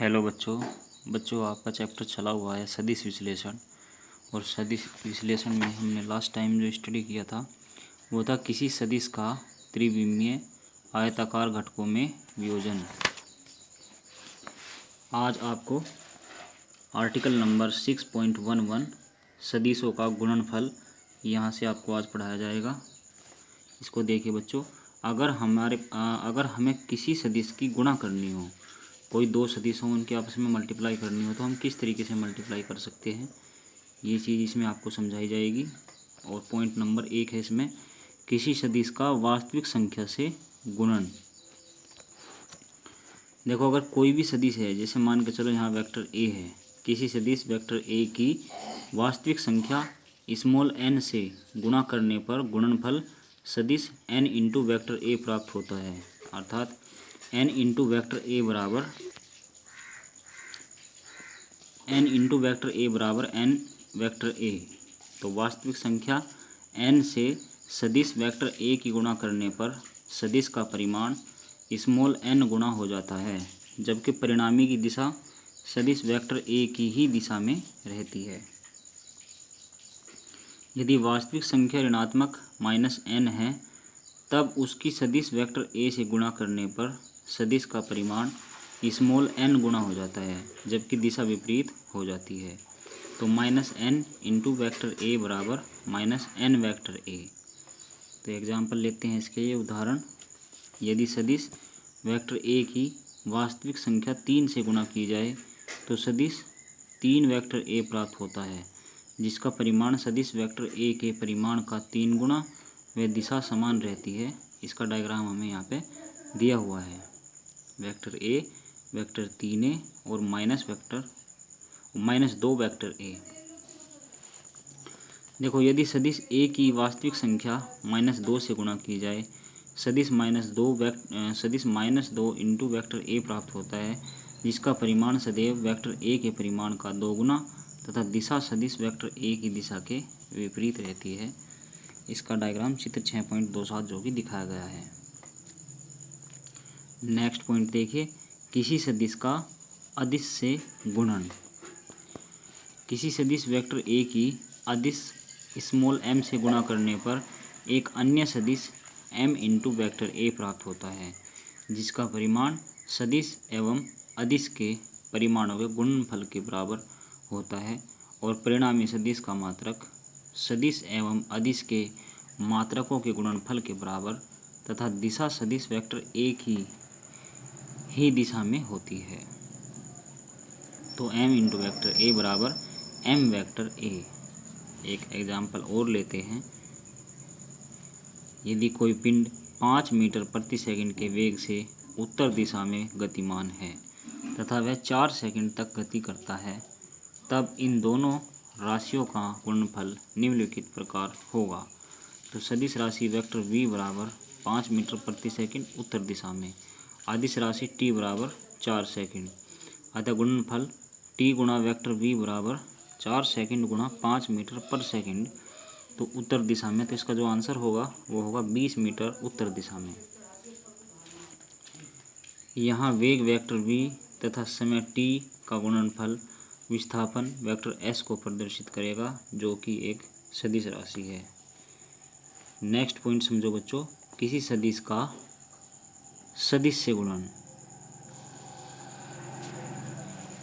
Hello बच्चों आपका chapter चला हुआ है सदिश विश्लेषण। और सदिश विश्लेषण में हमने लास्ट टाइम जो स्टडी किया था वो था किसी सदिश का त्रिविमीय आयताकार घटकों में वियोजन। आज आपको आर्टिकल नंबर 6.11 सदिशों का गुणनफल यहाँ से आपको आज पढ़ाया जाएगा। इसको देखिए बच्चों, अगर हमें किसी सदिश की गुणा करनी हो, कोई दो सदिश हों उनके आपस में मल्टीप्लाई करनी हो तो हम किस तरीके से मल्टीप्लाई कर सकते हैं, ये चीज़ इसमें आपको समझाई जाएगी। और पॉइंट नंबर 1 है इसमें किसी सदिश का वास्तविक संख्या से गुणन। देखो, अगर कोई भी सदिश है, जैसे मान के चलो यहाँ वेक्टर ए है, किसी सदिश वेक्टर ए की वास्तविक संख्या स्मॉल n से गुणा करने पर गुणनफल सदिश n इंटू वैक्टर ए प्राप्त होता है। अर्थात n इंटू वैक्टर ए बराबर n वैक्टर ए। तो वास्तविक संख्या n से सदिश वेक्टर ए की गुणा करने पर सदिश का परिमाण स्मॉल n गुणा हो जाता है, जबकि परिणामी की दिशा सदिश वेक्टर ए की ही दिशा में रहती है। यदि वास्तविक संख्या ऋणात्मक -n है तब उसकी सदिश वेक्टर ए से गुणा करने पर सदिश का परिमाण स्मॉल n गुणा हो जाता है, जबकि दिशा विपरीत हो जाती है। तो -n इंटू वैक्टर ए बराबर -n वैक्टर ए। तो एग्जाम्पल लेते हैं इसके, ये उदाहरण। यदि सदिश वेक्टर ए की वास्तविक संख्या 3 से गुणा की जाए तो सदिश 3 वेक्टर ए प्राप्त होता है, जिसका परिमाण सदिश वेक्टर ए के परिमाण का 3 गुना व दिशा समान रहती है। इसका डायग्राम हमें यहाँ पे दिया हुआ है। वेक्टर ए, वेक्टर 3a और -2 वेक्टर ए। देखो, यदि सदिश ए की वास्तविक संख्या -2 से गुणा की जाए, सदिश -2 इंटू वेक्टर ए प्राप्त होता है, जिसका परिमाण सदैव वेक्टर ए के परिमाण का 2 गुना तथा दिशा सदिश वेक्टर ए की दिशा के विपरीत रहती है। इसका डायग्राम चित्र 6.27 जो कि दिखाया गया है। नेक्स्ट पॉइंट देखिए, किसी सदिश का अदिश से गुणन। किसी सदिश वेक्टर ए की अदिश स्मॉल m से गुणा करने पर एक अन्य सदिश m इंटू वेक्टर ए प्राप्त होता है, जिसका परिमाण सदिश एवं अदिश के परिमाणों के गुणनफल के बराबर होता है और परिणामी सदिश का मात्रक सदिश एवं अदिश के मात्रकों के गुणनफल के बराबर तथा दिशा सदिश वेक्टर ए की ही दिशा में होती है। तो m इंटू वेक्टर ए बराबर m वेक्टर ए। एक एग्जाम्पल और लेते हैं। यदि कोई पिंड 5 मीटर प्रति सेकंड के वेग से उत्तर दिशा में गतिमान है तथा वह 4 सेकंड तक गति करता है, तब इन दोनों राशियों का गुणनफल निम्नलिखित प्रकार होगा। तो सदिश राशि वेक्टर v बराबर 5 मीटर प्रति सेकंड उत्तर दिशा में, अदिश राशि t बराबर 4 सेकंड, अतः गुणनफल t गुणा वेक्टर v बराबर 4 सेकंड गुणा 5 मीटर पर सेकंड, तो उत्तर दिशा में। तो इसका जो आंसर होगा वो होगा 20 मीटर उत्तर दिशा में। यहाँ वेग वेक्टर v तथा समय t का गुणनफल विस्थापन वेक्टर s को प्रदर्शित करेगा, जो कि एक सदिश राशि है। नेक्स्ट पॉइंट समझो बच्चों, किसी सदिश का सदिश से गुणन।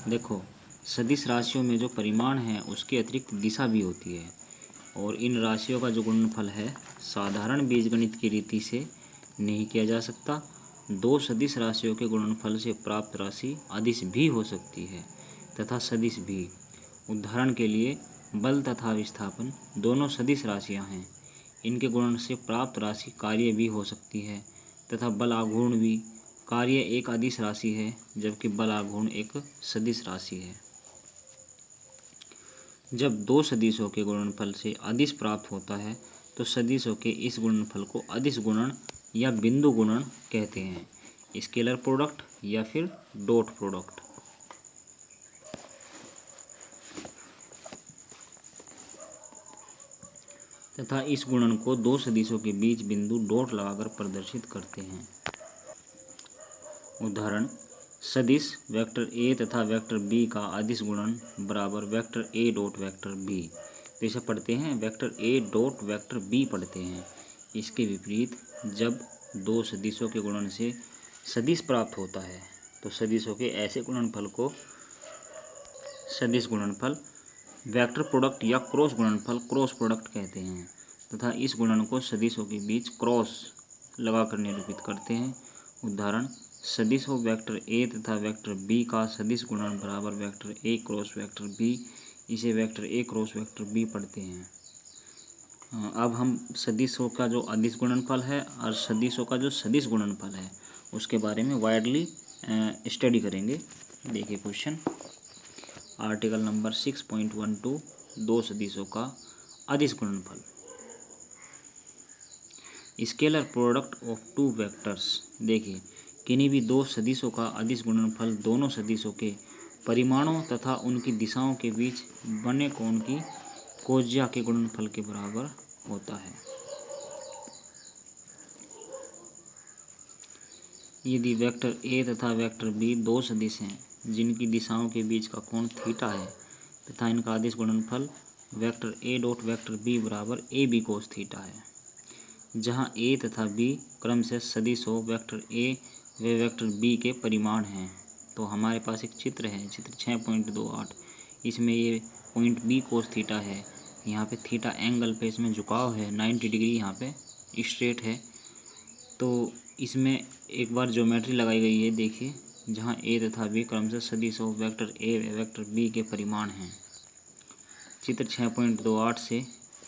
देखो, सदिश राशियों में जो परिमाण है उसके अतिरिक्त दिशा भी होती है, और इन राशियों का जो गुणनफल है साधारण बीजगणित की रीति से नहीं किया जा सकता। दो सदिश राशियों के गुणनफल से प्राप्त राशि अदिश भी हो सकती है तथा सदिश भी। उदाहरण के लिए बल तथा विस्थापन दोनों सदिश राशियां हैं, इनके गुणन से प्राप्त राशि कार्य भी हो सकती है तथा बल आघूर्ण भी। कार्य एक अदिश राशि है जबकि बल आघूर्ण एक सदिश राशि है। जब दो सदिशों के गुणनफल से अदिश प्राप्त होता है तो सदिशों के इस गुणनफल को अदिश गुणन या बिंदु गुणन कहते हैं, स्केलर प्रोडक्ट या फिर डॉट प्रोडक्ट। तथा इस गुणन को दो सदिशों के बीच बिंदु डॉट लगाकर प्रदर्शित करते हैं। उदाहरण, सदिश वेक्टर ए तथा वेक्टर बी का अदिश गुणन बराबर vector A dot vector B. तो इसे पढ़ते हैं vector A dot vector B पढ़ते हैं। इसके विपरीत जब दो सदिशों के गुणन से सदिश प्राप्त होता है तो सदिशों के ऐसे गुणनफल को सदिश गुणनफल, वेक्टर प्रोडक्ट या क्रॉस गुणनफल क्रॉस प्रोडक्ट कहते हैं तथा इस गुणन को सदिशों के बीच क्रॉस लगाकर निरूपित करते हैं। उदाहरण, सदिश हो वेक्टर ए तथा वेक्टर बी का सदिश गुणन बराबर vector A cross vector B. इसे vector A cross vector B पढ़ते हैं। अब हम सदिशों का जो अदिश गुणनफल है और सदिशों का जो सदिश गुणनफल है उसके बारे में वाइडली स्टडी करेंगे। देखिए क्वेश्चन, आर्टिकल नंबर 6.12 दो सदिशों का अदिश गुणनफल। Scalar product of two vectors. देखिए, किन्हीं भी दो सदिशों का अदिश गुणनफल दोनों सदिशों के परिमाणों तथा उनकी दिशाओं के बीच बने कोण की कोज्या के गुणनफल के बराबर होता है। यदि वेक्टर ए तथा वेक्टर बी दो सदिश हैं जिनकी दिशाओं के बीच का कोण थीटा है तथा इनका अदिश गुणनफल vector A dot vector B बराबर ए बी कोस थीटा है, जहाँ ए तथा बी क्रमशः सदिश हो वेक्टर ए व वेक्टर बी के परिमाण हैं। तो हमारे पास एक चित्र है, चित्र 6.28। इसमें ये पॉइंट बी कोस थीटा है। यहाँ पे थीटा एंगल पे इसमें झुकाव है 90 डिग्री, यहाँ पे स्ट्रेट है। तो इसमें एक बार ज्योमेट्री लगाई गई है, देखिए, जहाँ ए तथा बी क्रमशः सदिश हो वेक्टर ए व वेक्टर बी के परिमाण हैं। चित्र 6.28 से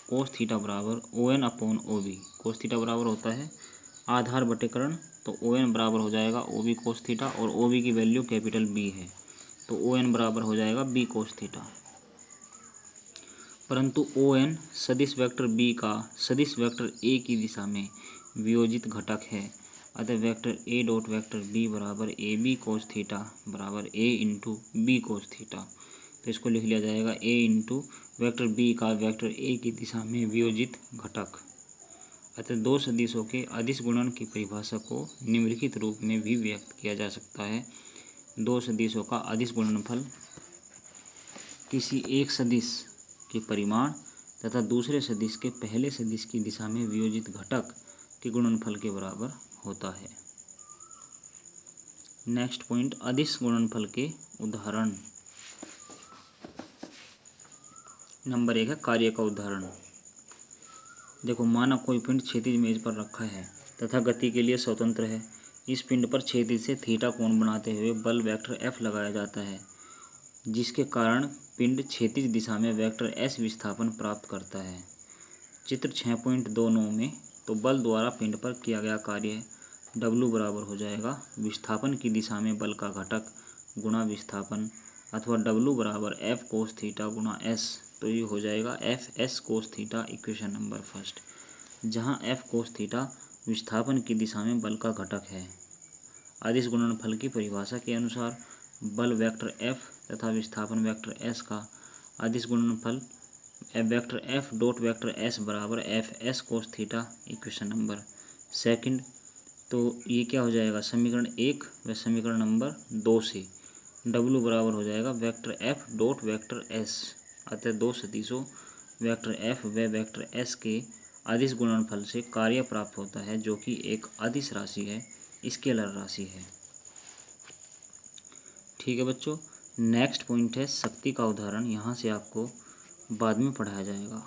कोस थीटा बराबर O N upon O B. Cos theta बराबर होता है आधार बटेकरण, तो ओ एन बराबर हो जाएगा ओ बी कोस थीटा और ओ बी की वैल्यू कैपिटल बी है, तो ओ एन बराबर हो जाएगा बी कोस थीटा। परंतु ओ एन सदिश वेक्टर बी का सदिश वेक्टर ए की दिशा में वियोजित घटक है, अतः vector A dot vector B बराबर ए बी कोस थीटा बराबर A into B cos theta. तो इसको लिख लिया जाएगा ए इंटू वेक्टर बी का वेक्टर ए की दिशा में वियोजित घटक। अतः दो सदिशों के अदिश गुणन की परिभाषा को निम्नलिखित रूप में भी व्यक्त किया जा सकता है। दो सदिशों का अदिश गुणनफल किसी एक सदिश के परिमाण तथा दूसरे सदिश के पहले सदिश की दिशा में वियोजित घटक के गुणनफल के बराबर होता है। नेक्स्ट पॉइंट, अदिश गुणनफल के उदाहरण। नंबर 1 है कार्य का उदाहरण। देखो, माना कोई पिंड क्षैतिज मेज पर रखा है तथा गति के लिए स्वतंत्र है। इस पिंड पर क्षैतिज से थीटा कोण बनाते हुए बल वेक्टर एफ लगाया जाता है, जिसके कारण पिंड क्षैतिज दिशा में वेक्टर एस विस्थापन प्राप्त करता है। चित्र 6.29 में तो बल द्वारा पिंड पर किया गया कार्य W बराबर हो जाएगा विस्थापन की दिशा में बल का घटक गुणा विस्थापन, अथवा W बराबर एफ कोस थीटा गुणा एस। तो ये हो जाएगा F S cos theta, equation number first, जहाँ एफ कोस थीटा विस्थापन की दिशा में बल का घटक है। अदिश गुणनफल की परिभाषा के अनुसार बल वेक्टर एफ तथा विस्थापन वेक्टर एस का अदिश गुणनफल vector F dot vector S बराबर F S cos theta, equation number second. तो ये क्या हो जाएगा, समीकरण 1 व समीकरण नंबर 2 से W बराबर हो जाएगा vector F dot vector S. अतः दो सदिशों वेक्टर एफ व वेक्टर एस के अदिश गुणनफल से कार्य प्राप्त होता है, जो कि एक अदिश राशि है, स्केलर राशि है। ठीक है बच्चों, नेक्स्ट पॉइंट है शक्ति का उदाहरण। यहाँ से आपको बाद में पढ़ाया जाएगा।